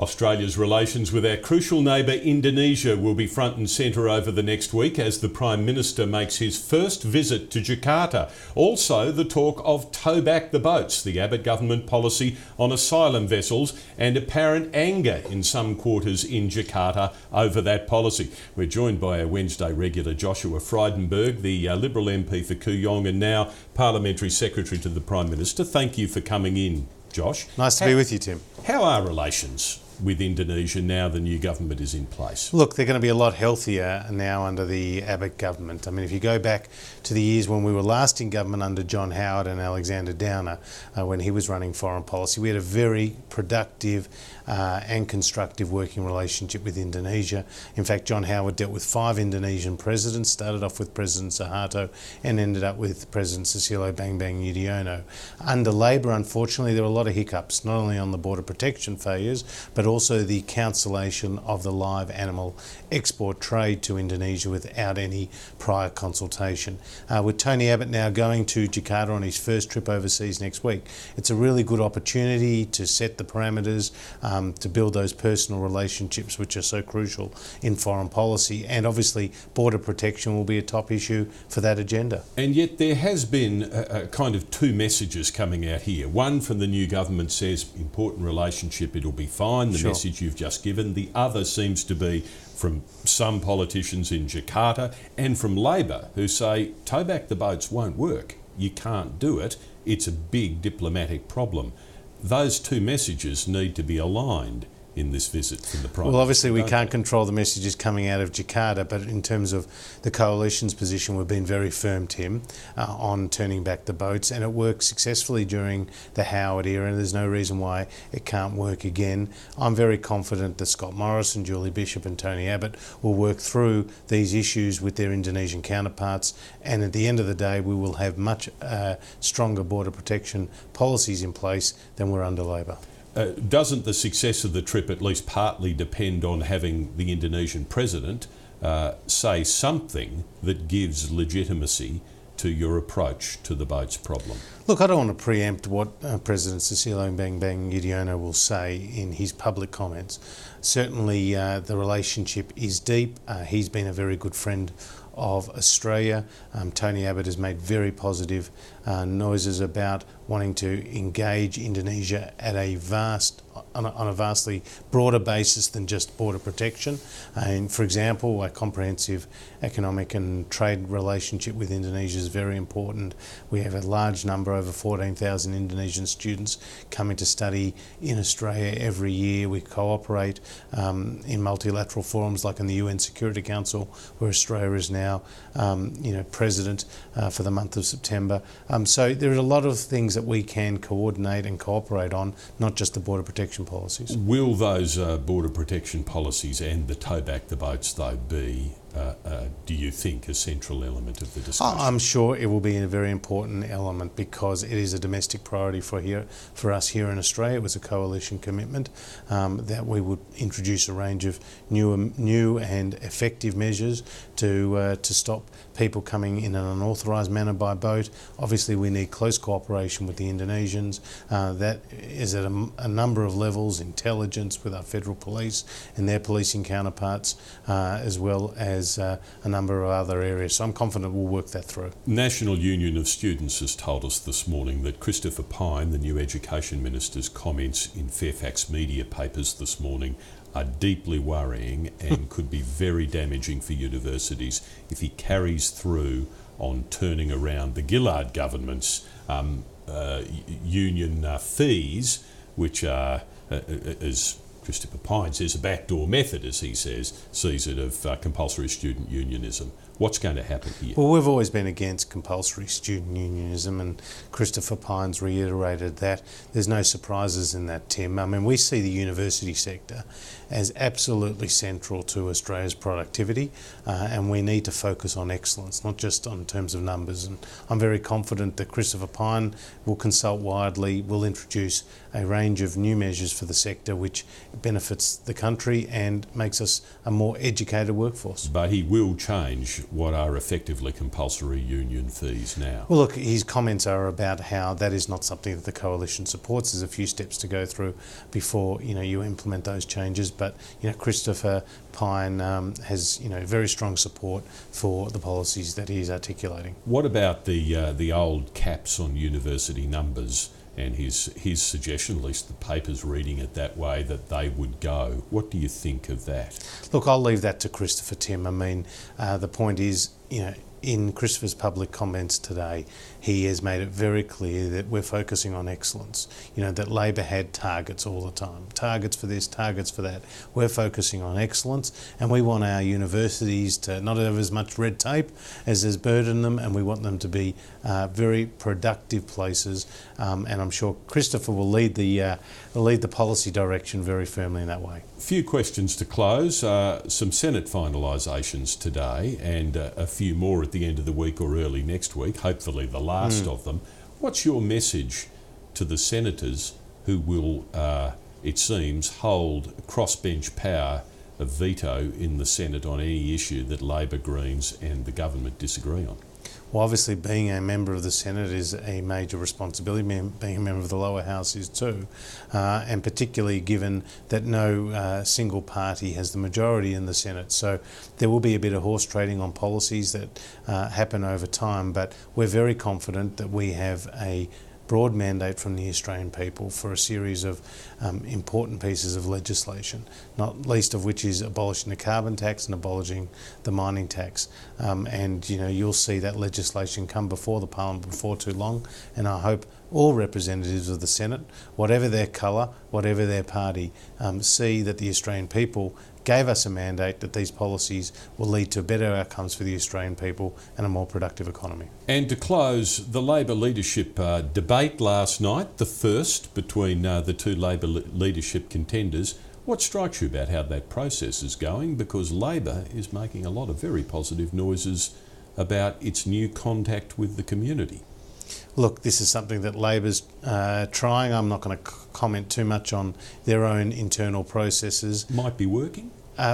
Australia's relations with our crucial neighbour Indonesia will be front and centre over the next week as the Prime Minister makes his first visit to Jakarta. Also, the talk of tow back the boats, the Abbott government policy on asylum vessels, and apparent anger in some quarters in Jakarta over that policy. We're joined by our Wednesday regular Joshua Frydenberg, the Liberal MP for Kooyong and now Parliamentary Secretary to the Prime Minister. Thank you for coming in, Josh. Nice to be with you, Tim. How are relations with Indonesia now the new government is in place? Look, they're going to be a lot healthier now under the Abbott government. I mean, if you go back to the years when we were last in government under John Howard and Alexander Downer, when he was running foreign policy, we had a very productive and constructive working relationship with Indonesia. In fact, John Howard dealt with 5 Indonesian presidents, started off with President Suharto and ended up with President Susilo Bambang Yudhoyono. Under Labor, unfortunately, there were a lot of hiccups, not only on the border protection failures, but also the cancellation of the live animal export trade to Indonesia without any prior consultation. With Tony Abbott now going to Jakarta on his first trip overseas next week, it's a really good opportunity to set the parameters, to build those personal relationships which are so crucial in foreign policy, and obviously border protection will be a top issue for that agenda. And yet there has been a kind of 2 messages coming out here. One from the new government says important relationship, it'll be fine, the Sure. message you've just given. The other seems to be from some politicians in Jakarta and from Labor who say tow back the boats won't work. You can't do it. It's a big diplomatic problem. Those 2 messages need to be aligned in this visit from the Prime Minister. Well, obviously we can't control the messages coming out of Jakarta, but in terms of the coalition's position, we've been very firm, Tim, on turning back the boats, and it worked successfully during the Howard era, and there's no reason why it can't work again. I'm very confident that Scott Morrison, Julie Bishop and Tony Abbott will work through these issues with their Indonesian counterparts, and at the end of the day we will have much stronger border protection policies in place than were under Labor. Doesn't the success of the trip at least partly depend on having the Indonesian president say something that gives legitimacy to your approach to the boats problem? Look, I don't want to preempt what President Susilo Bambang Yudhoyono will say in his public comments. Certainly the relationship is deep. He's been a very good friend of Australia. Tony Abbott has made very positive noises about wanting to engage Indonesia at on a vastly broader basis than just border protection. And for example, a comprehensive economic and trade relationship with Indonesia is very important. We have a large number, over 14,000 Indonesian students coming to study in Australia every year. We cooperate in multilateral forums like in the UN Security Council, where Australia is now president for the month of September. So there are a lot of things that we can coordinate and cooperate on, not just the border protection policies. Will those border protection policies and the tow back the boats though be, do you think, a central element of the discussion? I'm sure it will be a very important element because it is a domestic priority for us here in Australia. It was a coalition commitment that we would introduce a range of new and effective measures to stop people coming in an unauthorised manner by boat. Obviously we need close cooperation with the Indonesians. That is at a number of levels: intelligence with our federal police and their policing counterparts, as well as a number of other areas. So I'm confident we'll work that through. National Union of Students has told us this morning that Christopher Pyne, the new Education Minister's comments in FairfaxMedia papers this morning, are deeply worrying and could be very damaging for universities if he carries through on turning around the Gillard government's union fees, which are, as Christopher Pyne says, a backdoor method, as he sees it, of compulsory student unionism. What's going to happen here? Well, we've always been against compulsory student unionism, and Christopher Pyne's reiterated that. There's no surprises in that, Tim. I mean, we see the university sector as absolutely central to Australia's productivity, and we need to focus on excellence, not just on terms of numbers. And I'm very confident that Christopher Pyne will consult widely, will introduce a range of new measures for the sector which benefits the country and makes us a more educated workforce. But he will change what are effectively compulsory union fees now? Well, look, his comments are about how that is not something that the coalition supports. There's a few steps to go through before you implement those changes. But Christopher Pyne has very strong support for the policies that he's articulating. What about the old caps on university numbers and his suggestion, at least the paper's reading it that way, that they would go? What do you think of that? Look, I'll leave that to Christopher, Tim. I mean, the point is, in Christopher's public comments today, he has made it very clear that we're focusing on excellence. That Labor had targets all the time. Targets for this, targets for that. We're focusing on excellence, and we want our universities to not have as much red tape as has burdened them, and we want them to be very productive places. And I'm sure Christopher will lead the policy direction very firmly in that way. A few questions to close. Some Senate finalisations today and a few more at the end of the week or early next week, hopefully the last of them. What's your message to the senators who will, it seems, hold crossbench power of veto in the Senate on any issue that Labor, Greens and the government disagree on? Well, obviously being a member of the Senate is a major responsibility, being a member of the lower house is too, and particularly given that no single party has the majority in the Senate. So there will be a bit of horse trading on policies that happen over time, but we're very confident that we have a broad mandate from the Australian people for a series of important pieces of legislation, not least of which is abolishing the carbon tax and abolishing the mining tax. And you'll see that legislation come before the Parliament before too long, and I hope all representatives of the Senate, whatever their colour, whatever their party, see that the Australian people gave us a mandate that these policies will lead to better outcomes for the Australian people and a more productive economy. And to close, the Labor leadership debate last night, the first between the two Labor leadership contenders. What strikes you about how that process is going? Because Labor is making a lot of very positive noises about its new contact with the community. Look, this is something that Labor's trying. I'm not going to comment too much on their own internal processes. Might be working?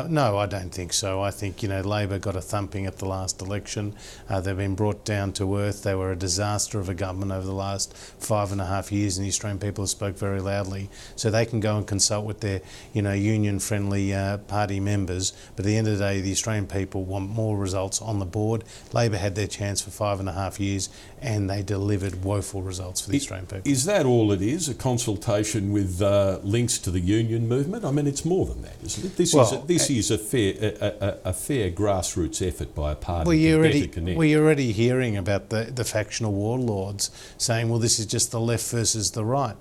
No, I don't think so. I think, Labor got a thumping at the last election. They've been brought down to earth. They were a disaster of a government over the last 5.5 years, and the Australian people have spoke very loudly. So they can go and consult with their, union-friendly party members. But at the end of the day, the Australian people want more results on the board. Labor had their chance for 5.5 years, and they delivered woeful results for the Australian people. Is that all it is, a consultation with links to the union movement? I mean, it's more than that, isn't it? This is a fair grassroots effort by a party to better connect. We're already hearing about the factional warlords saying, well, this is just the left versus the right.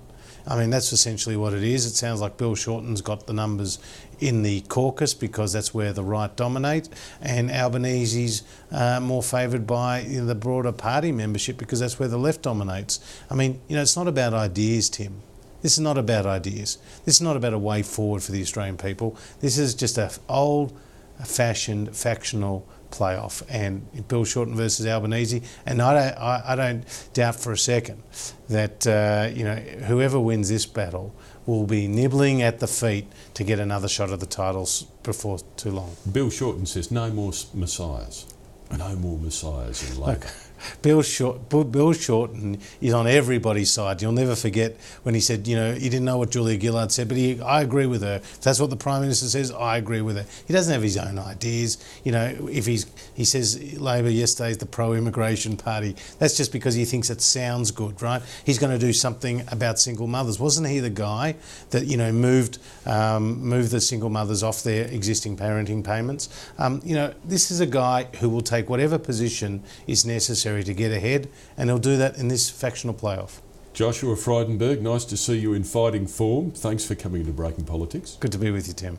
I mean, that's essentially what it is. It sounds like Bill Shorten's got the numbers in the caucus because that's where the right dominate, and Albanese's more favoured by the broader party membership because that's where the left dominates. I mean, it's not about ideas, Tim. This is not about ideas. This is not about a way forward for the Australian people. This is just an old-fashioned factional playoff, and Bill Shorten versus Albanese. And I don't doubt for a second that whoever wins this battle will be nibbling at the feet to get another shot at the titles before too long. Bill Shorten says no more messiahs. No more messiahs in Labor. Bill Shorten is on everybody's side. You'll never forget when he said, he didn't know what Julia Gillard said, but I agree with her. If that's what the Prime Minister says, I agree with her. He doesn't have his own ideas. If he says Labor yesterday is the pro-immigration party, that's just because he thinks it sounds good, right? He's going to do something about single mothers. Wasn't he the guy that, moved the single mothers off their existing parenting payments? This is a guy who will take whatever position is necessary to get ahead, and he'll do that in this factional playoff. Joshua Frydenberg, nice to see you in fighting form. Thanks for coming to Breaking Politics. Good to be with you, Tim.